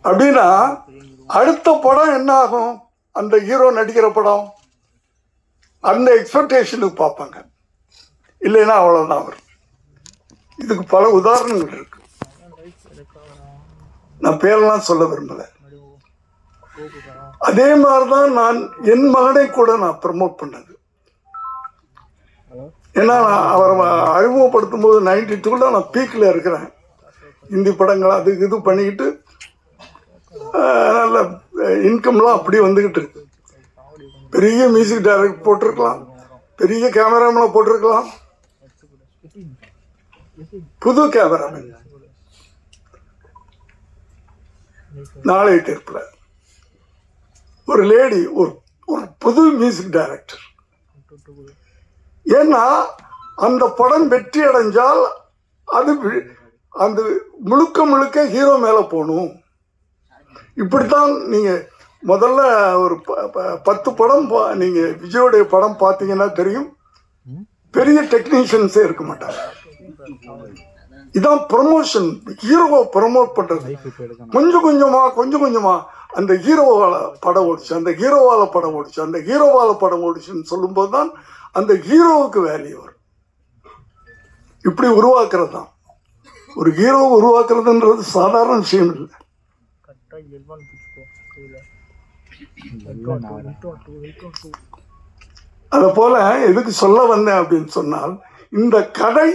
அப்படின்னா அடுத்த படம் என்ன ஆகும்? அந்த ஹீரோ நடிக்கிற படம் அந்த எக்ஸ்பெக்டேஷனுக்கு பார்ப்பாங்க. இல்லைன்னா அவ்வளோதான் வரும். இதுக்கு பல உதாரணங்கள் இருக்கு. நான் பேரெல்லாம் சொல்ல விரும்பல. அதே மாதிரிதான் நான் என் மகனை கூட நான் ப்ரமோட் பண்ணது. ஏன்னா நான் அவரை அறிமுகப்படுத்தும் போது 92 நான் பீக்கில் இருக்கிறேன். ஹிந்தி படங்கள் அது இது பண்ணிக்கிட்டு நல்ல இன்கம்லாம் அப்படி வந்துக்கிட்டு இருக்கு. பெரிய மியூசிக் டைரக்டர் போட்டிருக்கலாம், பெரிய கேமராமேன் போட்டிருக்கலாம், புது கேமராமேன் நாளை தீர்ப்புல ஒரு லேடி, ஒரு புது மியூசிக் டைரக்டர். ஏன்னா அந்த படம் வெற்றி அடைஞ்சால் அது அந்த முழுக்க ஹீரோ மேல போகணும். இப்படித்தான் நீங்க முதல்ல ஒரு 10 படம் நீங்க விஜயோடைய படம் பார்த்தீங்கன்னா தெரியும், பெரிய டெக்னீஷியன்ஸே இருக்க மாட்டாங்க. இதான் ப்ரமோஷன், ஹீரோவை ப்ரமோட் பண்றது. கொஞ்சம் கொஞ்சமா அந்த ஹீரோவால படம் ஓடிச்சு, அந்த ஹீரோவால படம் ஓடிச்சு, அந்த ஹீரோவால படம் ஓடிச்சுன்னு சொல்லும்போது தான் அந்த ஹீரோவுக்கு வேல்யூ வரும். இப்படி உருவாக்குறது தான். ஒரு ஹீரோவை உருவாக்குறதுன்றது சாதாரண விஷயம் இல்லை. அதை போல எதுக்கு சொல்ல வந்தேன் அப்படின்னு சொன்னால், இந்த கதை